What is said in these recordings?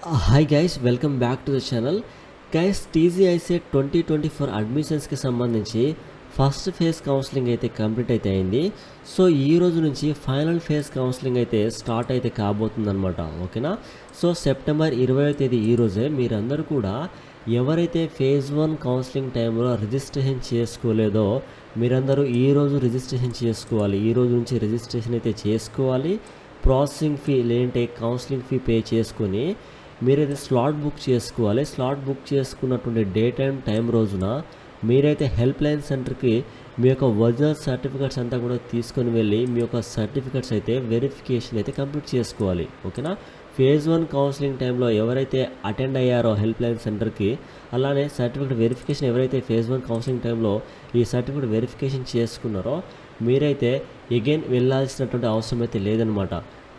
Hi guys, welcome back to the channel. Guys, TG ICET 2024 అడ్మిషన్స్కి సంబంధించి first phase counselling అయితే complete అయితే అయింది. సో ఈ రోజు నుంచి ఫైనల్ ఫేజ్ కౌన్సిలింగ్ అయితే స్టార్ట్ అయితే కాబోతుందన్నమాట. ఓకేనా. సో సెప్టెంబర్ 20వ తేదీ ఈ రోజే మీరందరూ కూడా ఎవరైతే ఫేజ్ 1 కౌన్సిలింగ్ టైంలో రిజిస్ట్రేషన్ చేసుకోలేదో మీరందరూ ఈరోజు రిజిస్ట్రేషన్ చేసుకోవాలి. ఈ రోజు నుంచి రిజిస్ట్రేషన్ అయితే చేసుకోవాలి. ప్రాసెసింగ్ ఫీ లేదంటే కౌన్సిలింగ్ ఫీ పే చేసుకొని మీరైతే స్లాట్ బుక్ చేసుకోవాలి. స్లాట్ బుక్ చేసుకున్నటువంటి డేట్ అండ్ టైం రోజున మీరైతే హెల్ప్ లైన్ సెంటర్కి మీ యొక్క ఒరిజినల్ సర్టిఫికెట్స్ అంతా కూడా తీసుకొని వెళ్ళి మీ యొక్క సర్టిఫికెట్స్ అయితే వెరిఫికేషన్ అయితే కంప్లీట్ చేసుకోవాలి. ఓకేనా. ఫేజ్ 1 కౌన్సిలింగ్ టైంలో ఎవరైతే అటెండ్ అయ్యారో హెల్ప్ లైన్ సెంటర్కి, అలానే సర్టిఫికెట్ వెరిఫికేషన్ ఎవరైతే ఫేజ్ 1 కౌన్సిలింగ్ టైంలో ఈ సర్టిఫికెట్ వెరిఫికేషన్ చేసుకున్నారో మీరైతే అగైన్ వెళ్ళాల్సినటువంటి అవసరం అయితే లేదనమాట.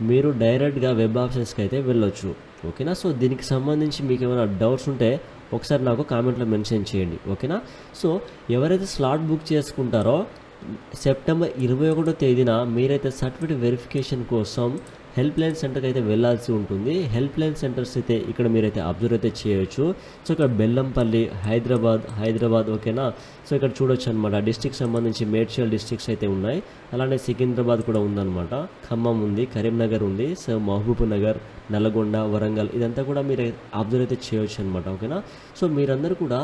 మీరు డైరెక్ట్గా వెబ్ ఆప్షన్స్కి అయితే వెళ్ళొచ్చు. ఓకేనా. సో దీనికి సంబంధించి మీకు ఏమైనా డౌట్స్ ఉంటే ఒకసారి నాకు కామెంట్లో మెన్షన్ చేయండి. ఓకేనా. సో ఎవరైతే స్లాట్ బుక్ చేసుకుంటారో సెప్టెంబర్ 21వ తేదీన మీరైతే సర్టిఫికేట్ వెరిఫికేషన్ కోసం హెల్ప్ లైన్ సెంటర్కి అయితే వెళ్ళాల్సి ఉంటుంది. హెల్ప్ లైన్ సెంటర్స్ అయితే ఇక్కడ మీరైతే అబ్జర్వ్ అయితే చేయొచ్చు. సో ఇక్కడ బెల్లంపల్లి, హైదరాబాద్. ఓకేనా. సో ఇక్కడ చూడొచ్చు అనమాట. డిస్ట్రిక్ట్ సంబంధించి మేడ్చల్ డిస్ట్రిక్ట్స్ అయితే ఉన్నాయి. అలానే సికింద్రాబాద్ కూడా ఉందన్నమాట. ఖమ్మం ఉంది, కరీంనగర్ ఉంది, సో మహబూబ్ నగర్, నల్గొండ, వరంగల్ ఇదంతా కూడా మీరు అబ్జర్వ్ అయితే చేయొచ్చు అనమాట. ఓకేనా. సో మీరందరూ కూడా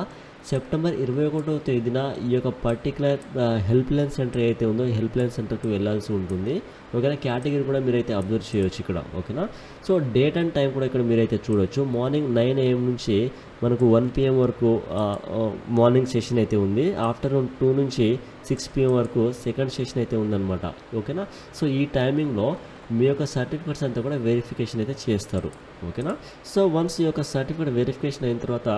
సెప్టెంబర్ 21వ తేదీన ఈ యొక్క పర్టికులర్ హెల్ప్ లైన్ సెంటర్ అయితే ఉందో ఈ హెల్ప్ లైన్ సెంటర్కి వెళ్ళాల్సి ఉంటుంది. ఓకేనా. కేటగిరీ కూడా మీరైతే అబ్జర్వ్ చేయొచ్చు ఇక్కడ. ఓకేనా. సో డేట్ అండ్ టైం కూడా ఇక్కడ మీరైతే చూడొచ్చు. మార్నింగ్ 9 AM నుంచి మనకు 1 PM వరకు మార్నింగ్ సెషన్ అయితే ఉంది. ఆఫ్టర్నూన్ 2 నుంచి 6 PM వరకు సెకండ్ సెషన్ అయితే ఉందన్నమాట. ఓకేనా. సో ఈ టైమింగ్లో మీ యొక్క సర్టిఫికెట్స్ అంతా కూడా వెరిఫికేషన్ అయితే చేస్తారు. ఓకేనా. సో వన్స్ ఈ యొక్క సర్టిఫికేట్ వెరిఫికేషన్ అయిన తర్వాత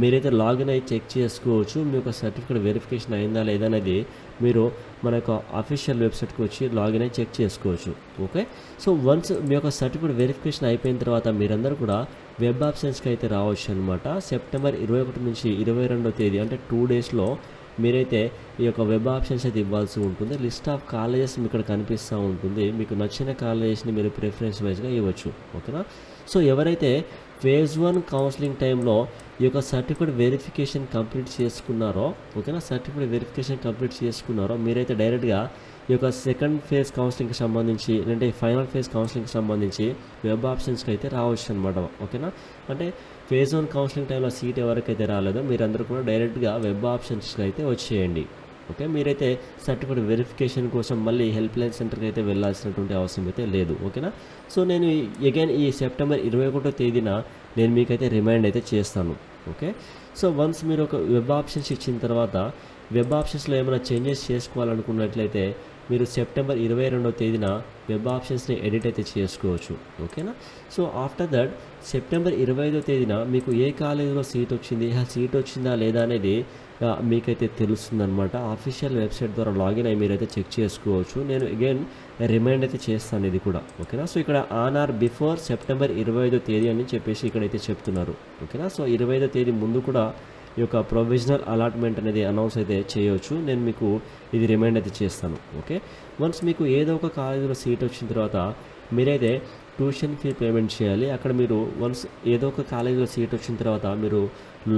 మీరైతే లాగిన్ అయ్యి చెక్ చేసుకోవచ్చు. మీ యొక్క సర్టిఫికేట్ వెరిఫికేషన్ అయిందా లేదా అనేది మీరు మన యొక్క అఫీషియల్ వెబ్సైట్కి వచ్చి లాగిన్ అయ్యి చెక్ చేసుకోవచ్చు. ఓకే. సో వన్స్ మీ యొక్క సర్టిఫికేట్ వెరిఫికేషన్ అయిపోయిన తర్వాత మీరందరూ కూడా వెబ్ ఆప్షన్స్కి అయితే రావచ్చు అనమాట. సెప్టెంబర్ 21 నుంచి 22వ తేదీ అంటే 2 డేస్లో మీరైతే ఈ యొక్క వెబ్ ఆప్షన్స్ అయితే ఇవ్వాల్సి ఉంటుంది. లిస్ట్ ఆఫ్ కాలేజెస్ మీకు ఇక్కడ కనిపిస్తూ ఉంటుంది. మీకు నచ్చిన కాలేజెస్ని మీరు ప్రిఫరెన్స్ వైజ్గా ఇవ్వచ్చు. ఓకేనా. సో ఎవరైతే ఫేజ్ 1 కౌన్సిలింగ్ టైంలో ఈ యొక్క సర్టిఫికేట్ వెరిఫికేషన్ కంప్లీట్ చేసుకున్నారో, ఓకేనా, సర్టిఫికేట్ వెరిఫికేషన్ కంప్లీట్ చేసుకున్నారో మీరైతే డైరెక్ట్గా ఈ యొక్క సెకండ్ ఫేజ్ కౌన్సిలింగ్కి సంబంధించి అంటే ఫైనల్ ఫేజ్ కౌన్సిలింగ్కి సంబంధించి వెబ్ ఆప్షన్స్కి అయితే రావచ్చు అనమాట. ఓకేనా. అంటే ఫేజ్ 1 కౌన్సిలింగ్ టైంలో సీట్ ఎవరికైతే రాలేదో మీరందరూ కూడా డైరెక్ట్గా వెబ్ ఆప్షన్స్కి అయితే వచ్చేయండి. ఓకే. మీరైతే సర్టిఫికేట్ వెరిఫికేషన్ కోసం మళ్ళీ హెల్ప్ లైన్ సెంటర్కి అయితే వెళ్ళాల్సినటువంటి అవసరం అయితే లేదు. ఓకేనా. సో నేను అగైన్ ఈ సెప్టెంబర్ 21వ తేదీన నేను మీకైతే రిమైండ్ అయితే చేస్తాను. ఓకే. సో వన్స్ మీరు ఒక వెబ్ ఆప్షన్స్ ఇచ్చిన తర్వాత వెబ్ ఆప్షన్స్లో ఏమైనా చేంజెస్ చేసుకోవాలనుకున్నట్లయితే మీరు సెప్టెంబర్ 22వ తేదీన వెబ్ ఆప్షన్స్ని ఎడిట్ అయితే చేసుకోవచ్చు. ఓకేనా. సో ఆఫ్టర్ దట్ సెప్టెంబర్ 25వ తేదీన మీకు ఏ కాలేజీలో సీట్ వచ్చింది, ఆ సీట్ వచ్చిందా లేదా అనేది మీకైతే తెలుస్తుందన్నమాట. అఫీషియల్ వెబ్సైట్ ద్వారా లాగిన్ అయ్యి మీరైతే చెక్ చేసుకోవచ్చు. నేను అగైన్ రిమైండ్ అయితే చేస్తాను ఇది కూడా. ఓకేనా. సో ఇక్కడ ఆన్ ఆర్ బిఫోర్ సెప్టెంబర్ 25వ తేదీ అని చెప్పేసి ఇక్కడైతే చెప్తున్నారు. ఓకేనా. సో 25వ తేదీ ముందు కూడా ఈ యొక్క ప్రొవిజనల్ అలాట్మెంట్ అనేది అనౌన్స్ అయితే చేయవచ్చు. నేను మీకు ఇది రిమైండ్ అయితే చేస్తాను. ఓకే. వన్స్ మీకు ఏదో ఒక కాలేజీలో సీట్ వచ్చిన తర్వాత మీరైతే ట్యూషన్ ఫీ పేమెంట్ చేయాలి. అక్కడ మీరు వన్స్ ఏదో ఒక కాలేజీలో సీట్ వచ్చిన తర్వాత మీరు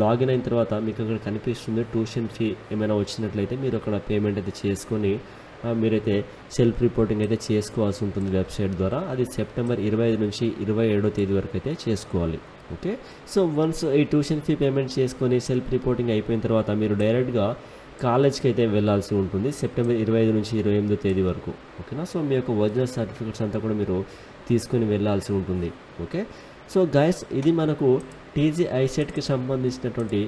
లాగిన్ అయిన తర్వాత మీకు అక్కడ కనిపిస్తుంది ట్యూషన్ ఫీ ఏమైనా వచ్చినట్లయితే మీరు అక్కడ పేమెంట్ అయితే చేసుకొని మీరైతే సెల్ఫ్ రిపోర్టింగ్ అయితే చేసుకోవాల్సి ఉంటుంది వెబ్సైట్ ద్వారా. అది సెప్టెంబర్ 25 నుంచి 27వ తేదీ వరకు అయితే చేసుకోవాలి. ఓకే. సో వన్స్ ఈ ట్యూషన్ ఫీ పేమెంట్ చేసుకొని సెల్ఫ్ రిపోర్టింగ్ అయిపోయిన తర్వాత మీరు డైరెక్ట్గా కాలేజ్కి అయితే వెళ్ళాల్సి ఉంటుంది సెప్టెంబర్ 25 నుంచి 28వ తేదీ వరకు. ఓకేనా. సో మీ యొక్క ఒరిజినల్ సర్టిఫికెట్స్ అంతా కూడా మీరు తీసుకొని వెళ్ళాల్సి ఉంటుంది. ఓకే. సో గైస్, ఇది మనకు టీజీఐసెట్కి సంబంధించినటువంటి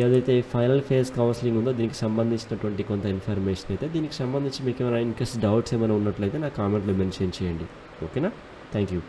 ఏదైతే ఫైనల్ ఫేజ్ కౌన్సిలింగ్ ఉందో దీనికి సంబంధించినటువంటి కొంత ఇన్ఫర్మేషన్ అయితే. దీనికి సంబంధించి మీకు ఏమైనా ఇన్కేస్ డౌట్స్ ఏమైనా ఉన్నట్లయితే నా కామెంట్లో మెన్షన్ చేయండి. ఓకేనా. Thank you.